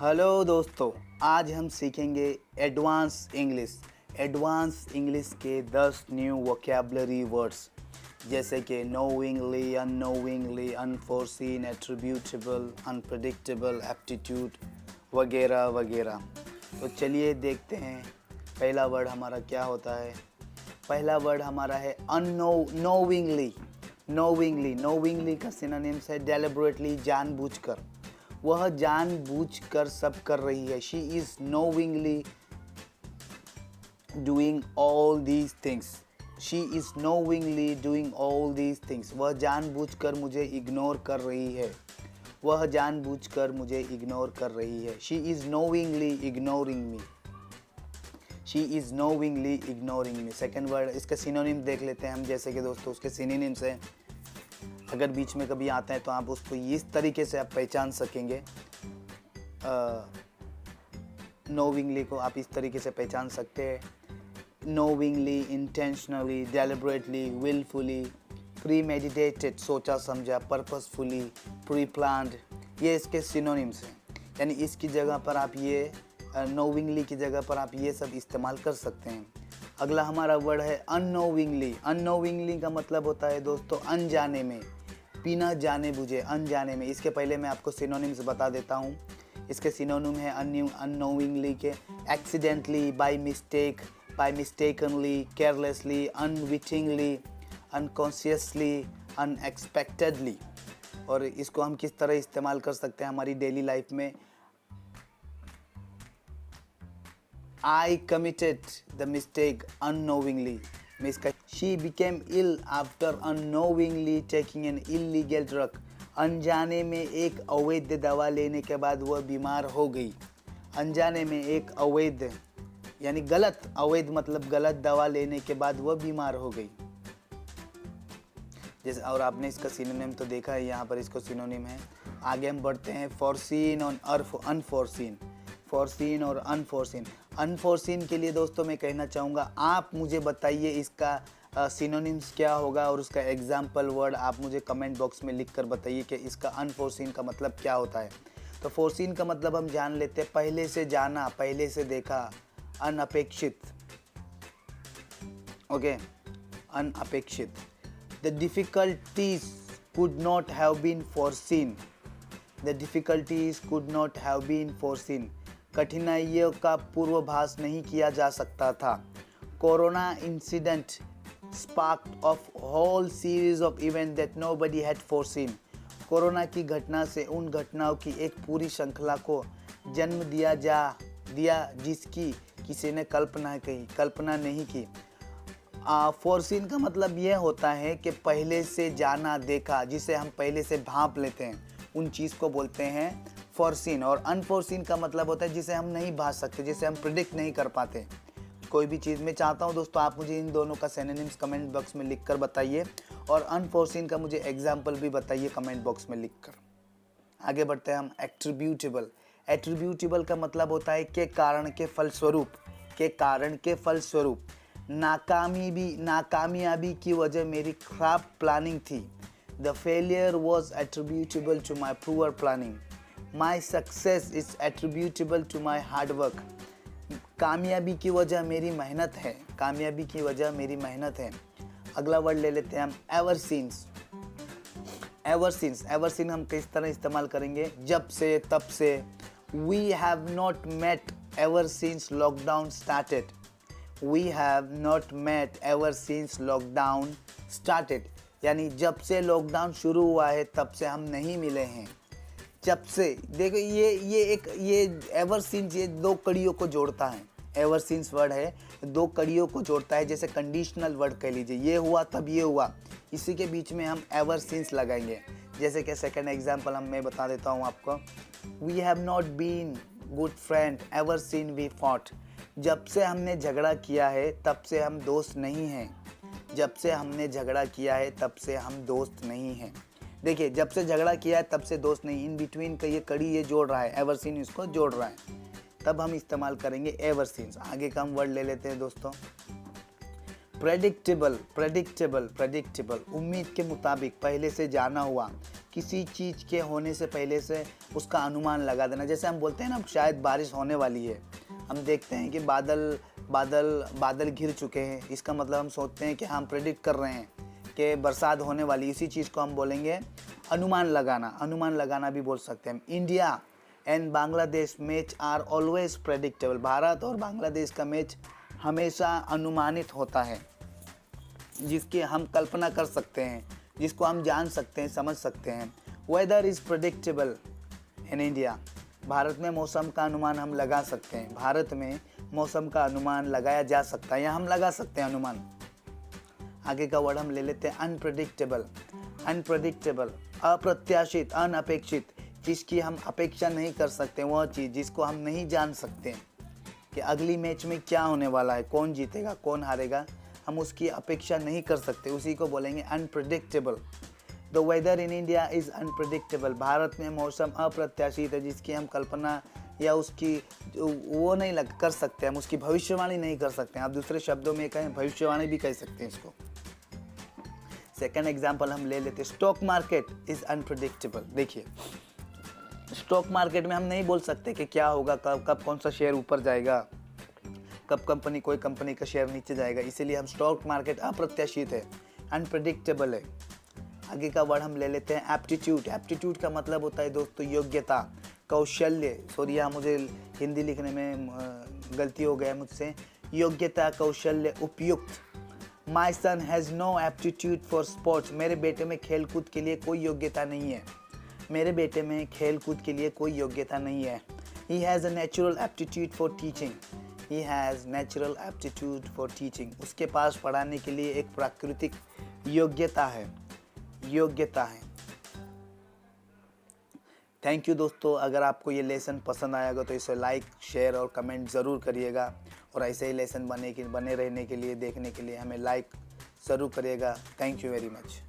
Hello दोस्तों, आज हम सीखेंगे एडवांस इंग्लिश के 10 न्यू वोकैबुलरी वर्ड्स जैसे कि knowingly, unknowingly, unforeseen, attributable, unpredictable, aptitude वगैरह वगैरह। तो चलिए देखते हैं पहला वर्ड हमारा क्या होता है। पहला वर्ड हमारा है नोइंगली। नोइंगली का सिनोनिम्स है डेलिबरेटली, जानबूझकर। वह जानबूझकर सब कर रही है। She is knowingly doing all these things. She is knowingly doing all these things. वह जानबूझकर मुझे इग्नोर कर रही है। वह जानबूझकर मुझे इग्नोर कर रही है। She is knowingly ignoring me. She is knowingly ignoring me. Second word, इसका सिनोनिम देख लेते हैं हम। जैसे कि दोस्तों उसके सिनोनिम्स हैं, अगर बीच में कभी आता है तो आप उसको इस तरीके से आप पहचान सकेंगे। नोविंगली को आप इस तरीके से पहचान सकते हैं। नोविंगली, इंटेंशनली, डेलिबरेटली, विलफुली, प्रीमेडिटेटेड, सोचा समझा, पर्पसफुली, प्री प्लान्ड, ये इसके सिनोनिम्स हैं। यानी इसकी जगह पर आप ये नोविंगली की जगह पर आप ये सब इस्तेमाल कर सकते हैं। अगला हमारा वर्ड है अननोविंगली। अननोविंगली का मतलब होता है दोस्तों अनजाने में, बिना जाने बुझे, अनजाने में। इसके पहले मैं आपको सिनोनिम्स बता देता हूँ। इसके सिनोनिम है अननोविंगली के accidentally, by mistake, by mistakenly, carelessly, unwittingly, unconsciously, unexpectedly. और इसको हम किस तरह इस्तेमाल कर सकते हैं हमारी डेली लाइफ में। I committed the mistake unknowingly. She became ill after unknowingly taking an illegal drug. अनजाने में एक अवैध दवा लेने के बाद वह बीमार हो गई। अनजाने में एक अवैध यानी गलत, अवैध मतलब गलत दवा लेने के बाद वह बीमार हो गई। जैसे और आपने इसका सिनोनिम तो देखा है, यहाँ पर इसको सिनोनिम है। आगे हम बढ़ते हैं फोरसीन और अनफोर्सीन। फोरसीन और अनफोर्सीन। अनफोर्सीन के लिए दोस्तों मैं कहना चाहूँगा, आप मुझे बताइए इसका सिनोनिम्स क्या होगा और उसका एग्जाम्पल वर्ड आप मुझे कमेंट बॉक्स में लिख कर बताइए कि इसका अनफोर्सीन का मतलब क्या होता है। तो फोर्सीन का मतलब हम जान लेते हैं, पहले से जाना, पहले से देखा, अनअपेक्षित। ओके, अनअपेक्षित। The difficulties could not have been foreseen. The difficulties could not have been foreseen. कठिनाइयों का पूर्वाभास नहीं किया जा सकता था। Corona incident sparked off whole series of event that nobody had foreseen. Corona की घटना से उन घटनाओं की एक पूरी श्रृंखला को जन्म दिया जिसकी किसी ने कल्पना नहीं की। फोरसीन का मतलब यह होता है कि पहले से जाना, देखा, जिसे हम पहले से भांप लेते हैं, उन चीज़ को बोलते हैं फोरसीन। और अनफोर्सीन का मतलब होता है जिसे हम नहीं भांप सकते, जिसे हम प्रिडिक्ट नहीं कर पाते कोई भी चीज़। मैं चाहता हूं दोस्तों आप मुझे इन दोनों का सिनोनिम्स कमेंट बॉक्स में लिखकर बताइए और अनफोर्सीन का मुझे एग्जाम्पल भी बताइए कमेंट बॉक्स में लिखकर। आगे बढ़ते हैं हम एट्रीब्यूटेबल। एट्रीब्यूटेबल का मतलब होता है के कारण के फलस्वरूप। के कारण के फलस्वरूप। नाकामयाबी की वजह मेरी खराब प्लानिंग थी। The failure was attributable to my poor planning. My success is attributable to my hard work. कामयाबी की वजह मेरी मेहनत है। कामयाबी की वजह मेरी मेहनत है। अगला वर्ड ले लेते हैं हम एवर सिंस। एवर सिंस हम किस तरह इस्तेमाल करेंगे, जब से, तब से। We have not met ever since lockdown started. We have not met ever since lockdown started. यानी जब से लॉकडाउन शुरू हुआ है तब से हम नहीं मिले हैं। जब से, देखो ये एवर सिंस ये दो कड़ियों को जोड़ता है। एवर सिंस वर्ड है, दो कड़ियों को जोड़ता है। जैसे कंडीशनल वर्ड कह लीजिए, ये हुआ तब ये हुआ, इसी के बीच में हम एवर सिंस लगाएंगे। जैसे कि सेकंड एग्जांपल मैं बता देता हूँ आपको। We have not been good friend ever since we fought. जब से हमने झगड़ा किया है तब से हम दोस्त नहीं हैं। जब से हमने झगड़ा किया है तब से हम दोस्त नहीं हैं। देखिए, जब से झगड़ा किया है तब से दोस्त नहीं, इन बिटवीन का ये कड़ी ये जोड़ रहा है, एवर सिंस इसको जोड़ रहा है, तब हम इस्तेमाल करेंगे एवर सिंस। आगे का हम वर्ड ले लेते हैं दोस्तों प्रेडिक्टेबल। उम्मीद के मुताबिक, पहले से जाना हुआ। किसी चीज़ के होने से पहले से उसका अनुमान लगा देना। जैसे हम बोलते हैं ना शायद बारिश होने वाली है, हम देखते हैं कि बादल घिर चुके हैं, इसका मतलब हम सोचते हैं कि हम प्रेडिक्ट कर रहे हैं कि बरसात होने वाली। इसी चीज़ को हम बोलेंगे अनुमान लगाना भी बोल सकते हैं। India and Bangladesh match are always predictable. Bharat और बांग्लादेश का मैच हमेशा अनुमानित होता है, जिसकी हम कल्पना कर सकते हैं, जिसको हम जान सकते हैं, समझ सकते हैं। Weather is predictable in India. भारत में मौसम का अनुमान हम लगा सकते हैं, भारत में मौसम का अनुमान लगाया जा सकता है या हम लगा सकते हैं अनुमान। आगे का वर्ड हम ले लेते हैं अनप्रेडिक्टेबल। अनप्रेडिक्टेबल अप्रत्याशित, अनअपेक्षित, जिसकी हम अपेक्षा नहीं कर सकते, वह चीज़ जिसको हम नहीं जान सकते कि अगली मैच में क्या होने वाला है, कौन जीतेगा कौन हारेगा, हम उसकी अपेक्षा नहीं कर सकते, उसी को बोलेंगे unpredictable. The weather in India is unpredictable. Bharat में मौसम अप्रत्याशित है, जिसकी हम कल्पना या उसकी वो नहीं कर सकते, हम उसकी भविष्यवाणी नहीं कर सकते। आप दूसरे शब्दों में कहें भविष्यवाणी भी कह सकते हैं इसको। सेकेंड एग्जाम्पल हम ले लेते हैं, स्टॉक मार्केट इज़ अनप्रेडिक्टेबल। देखिए स्टॉक मार्केट में हम नहीं बोल सकते कि क्या होगा, कब कौन सा शेयर ऊपर जाएगा, कब कोई कंपनी का शेयर नीचे जाएगा, इसीलिए हम स्टॉक मार्केट अप्रत्याशित है, अनप्रेडिक्टेबल है। आगे का वर्ड हम ले लेते हैं एप्टीट्यूड। एप्टीट्यूड का मतलब होता है दोस्तों योग्यता, कौशल्य। सॉरी यहाँ मुझे हिंदी लिखने में गलती हो गया मुझसे। योग्यता, कौशल्य, उपयुक्त। My son has no aptitude for sports. मेरे बेटे में खेल कूद के लिए कोई योग्यता नहीं है, मेरे बेटे में खेल कूद के लिए कोई योग्यता नहीं है। He has a natural aptitude for teaching. He has natural aptitude for teaching. उसके पास पढ़ाने के लिए एक प्राकृतिक योग्यता है। थैंक यू दोस्तों, अगर आपको ये लेसन पसंद आएगा तो इसे लाइक, शेयर और कमेंट ज़रूर करिएगा, और ऐसे ही लेसन बने रहने के लिए, देखने के लिए हमें लाइक ज़रूर करिएगा। Thank you very much.